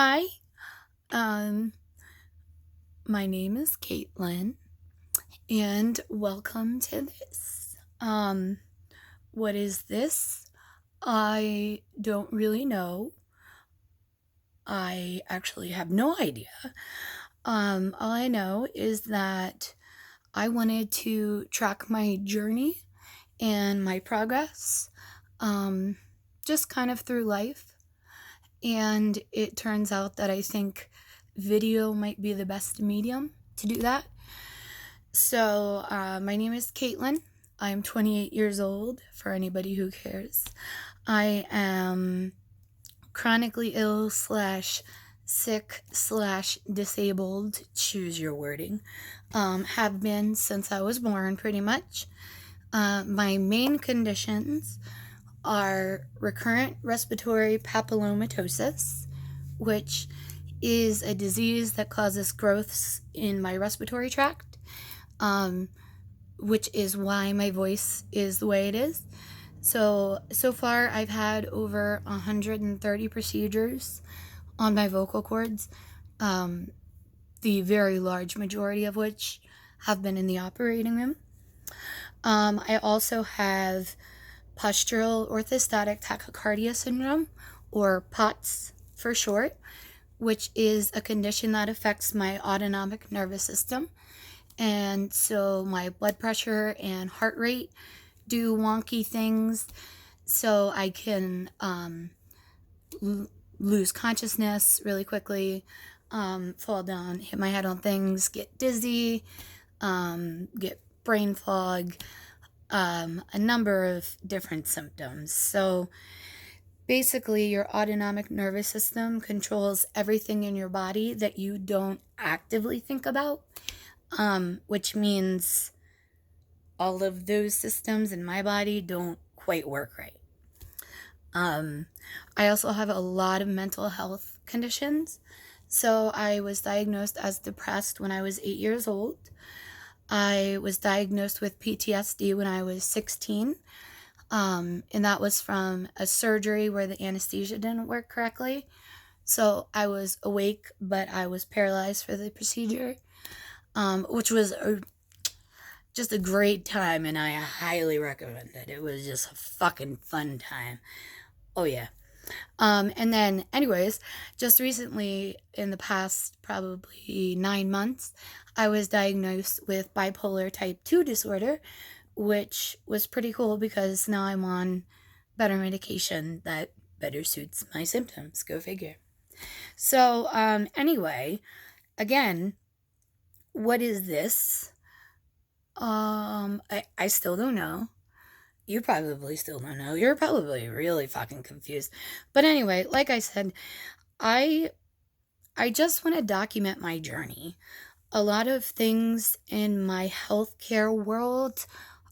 Hi, um, my name is Caitlin, and welcome to this. What is this? I don't really know. I actually have no idea. All I know is that I wanted to track my journey and my progress, um, just kind of through life. And it turns out that I think video might be the best medium to do that. So, my name is Caitlin. I'm 28 years old, for anybody who cares. I am chronically ill slash sick slash disabled, choose your wording. Have been since I was born, pretty much. My main conditions are recurrent respiratory papillomatosis, which is a disease that causes growths in my respiratory tract, um, which is why my voice is the way it is. So far, I've had over 130 procedures on my vocal cords, um, the very large majority of which have been in the operating room. I also have postural orthostatic tachycardia syndrome, or POTS for short, which is a condition that affects my autonomic nervous system. And so my blood pressure and heart rate do wonky things. So I can lose consciousness really quickly, fall down, hit my head on things, get dizzy, get brain fog, a number of different symptoms. So basically, your autonomic nervous system controls everything in your body that you don't actively think about, which means all of those systems in my body don't quite work right. I also have a lot of mental health conditions. So I was diagnosed as depressed when I was 8 years old. I was diagnosed with PTSD when I was 16. And that was from a surgery where the anesthesia didn't work correctly. So I was awake, but I was paralyzed for the procedure, which was just a great time, and I highly recommend it. It was just a fucking fun time. Oh, yeah. And then, anyways, just recently, in the past probably 9 months, I was diagnosed with bipolar type 2 disorder, which was pretty cool because now I'm on better medication that better suits my symptoms. Go figure. So, anyway, again, what is this? I still don't know. You probably still don't know. You're probably really fucking confused. But anyway, like I said, I I just want to document my journey. A lot of things in my healthcare world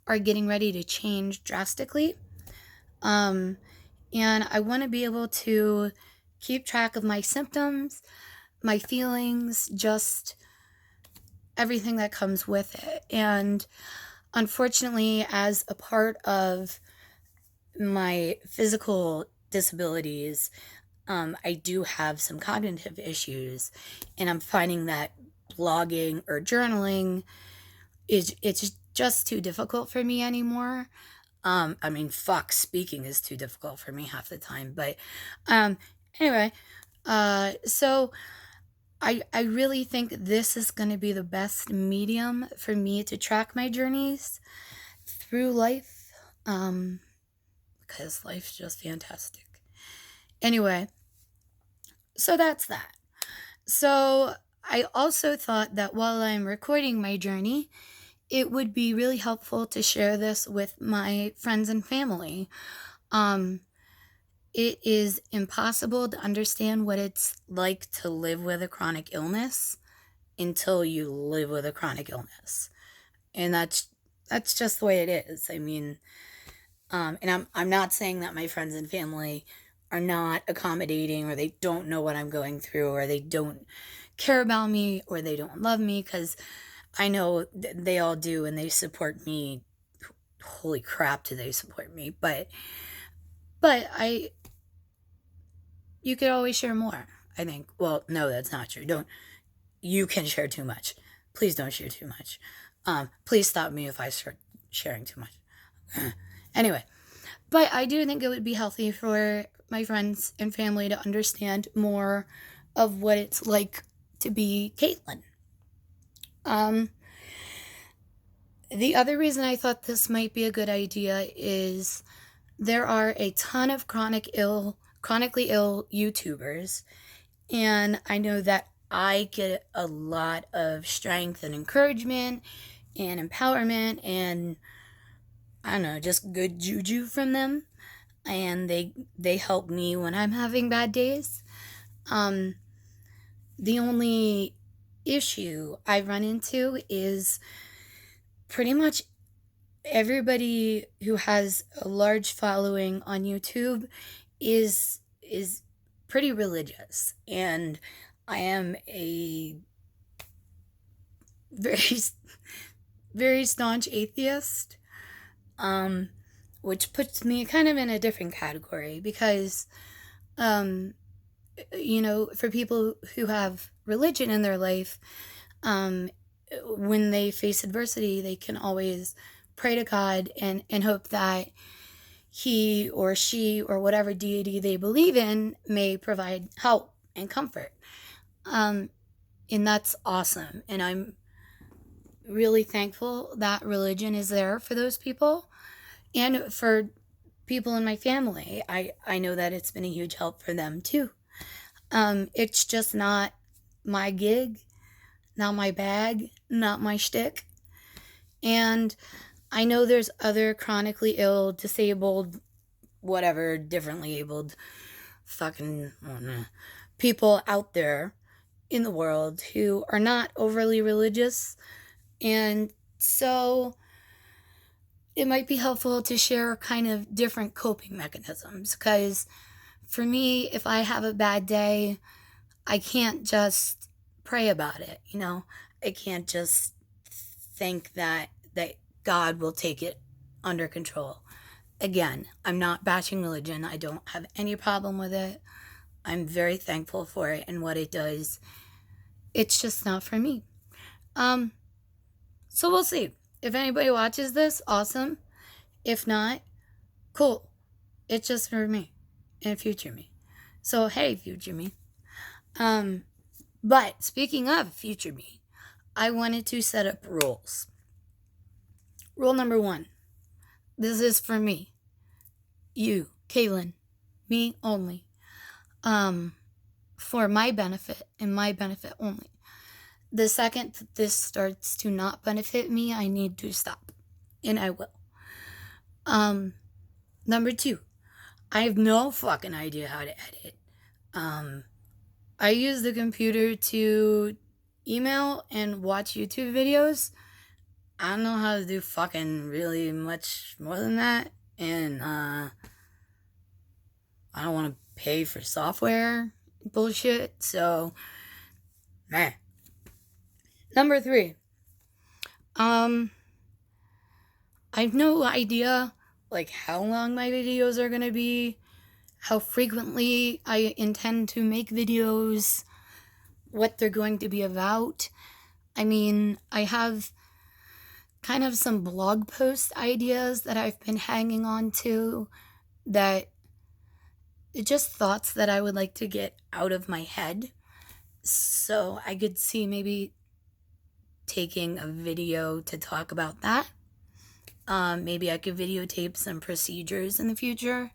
are getting ready to change drastically. Um, and I want to be able to keep track of my symptoms, my feelings, just everything that comes with it. And unfortunately, as a part of my physical disabilities, I do have some cognitive issues, and I'm finding that blogging or journaling it's just too difficult for me anymore. I mean, fuck, speaking is too difficult for me half the time. But um, anyway, so I really think this is going to be the best medium for me to track my journeys through life, because life's just fantastic. Anyway, so that's that. So I also thought that while I'm recording my journey, it would be really helpful to share this with my friends and family. Um, it is impossible to understand what it's like to live with a chronic illness until you live with a chronic illness. And that's just the way it is. I mean, and I'm not saying that my friends and family are not accommodating, or they don't know what I'm going through, or they don't care about me, or they don't love me, because I know they all do, and they support me. Holy crap, do they support me? But you could always share more. I think. Well, no, that's not true. Don't. You can share too much. Please don't share too much. Please stop me if I start sharing too much. Anyway, but I do think it would be healthy for my friends and family to understand more of what it's like to be Caitlin. Um, the other reason I thought this might be a good idea is there are a ton of chronically ill YouTubers, and I know that I get a lot of strength and encouragement and empowerment and I don't know, just good juju from them. And they help me when I'm having bad days. Um, the only issue I run into is pretty much everybody who has a large following on YouTube is pretty religious, and I am a very very staunch atheist, um, which puts me kind of in a different category because, um, for people who have religion in their life, um, when they face adversity, they can always pray to God and hope that he or she or whatever deity they believe in may provide help and comfort. Um, and that's awesome. And I'm really thankful that religion is there for those people and for people in my family. I know that it's been a huge help for them too. It's just not my gig, not my bag, not my shtick. And I know there's other chronically ill, disabled, whatever, differently abled, fucking, I don't know, people out there in the world who are not overly religious. And so it might be helpful to share kind of different coping mechanisms because for me, if I have a bad day, I can't just pray about it, I can't just think that God will take it under control. Again, I'm not bashing religion. I don't have any problem with it. I'm very thankful for it and what it does. It's just not for me. So we'll see. If anybody watches this, awesome. If not, cool. It's just for me and future me. So hey, future me. But speaking of future me, I wanted to set up rules. Rule number 1. This is for me. You, Kaylin. Me only. For my benefit and my benefit only. The second that this starts to not benefit me, I need to stop. And I will. Number 2. I have no fucking idea how to edit. I use the computer to email and watch YouTube videos. I don't know how to do fucking really much more than that. And, I don't want to pay for software bullshit. So, man. Number 3. I have no idea, how long my videos are going to be, how frequently I intend to make videos, what they're going to be about. I mean, I have kind of some blog post ideas that I've been hanging on to that just thoughts that I would like to get out of my head. So I could see maybe taking a video to talk about that. Maybe I could videotape some procedures in the future.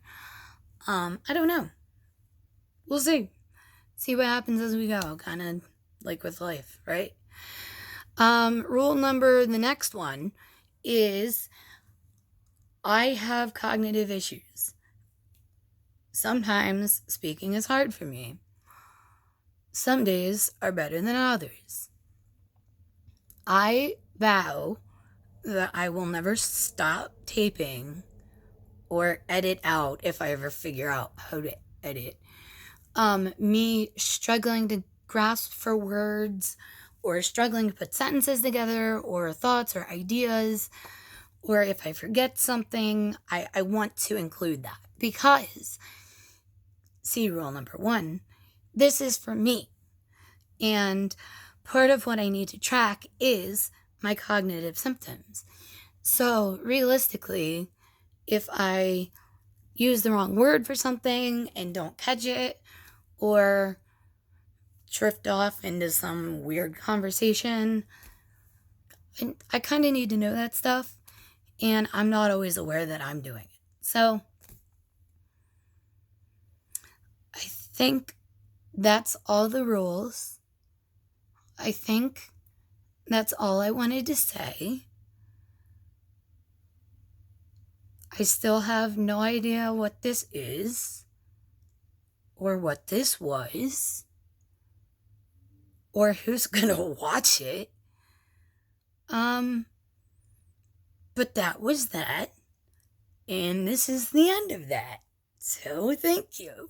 I don't know. We'll see. See what happens as we go, kind of like with life, right? The next one is I have cognitive issues. Sometimes speaking is hard for me. Some days are better than others. I vow that I will never stop taping or edit out if I ever figure out how to edit. Me struggling to grasp for words or struggling to put sentences together or thoughts or ideas, or if I forget something, I want to include that because, see rule number 1, this is for me. And part of what I need to track is my cognitive symptoms. So realistically, if I use the wrong word for something and don't catch it, or drift off into some weird conversation, I kind of need to know that stuff, and I'm not always aware that I'm doing it. So I think that's all the rules. I think that's all I wanted to say. I still have no idea what this is, or what this was, or who's gonna watch it. But that was that, and this is the end of that. So thank you.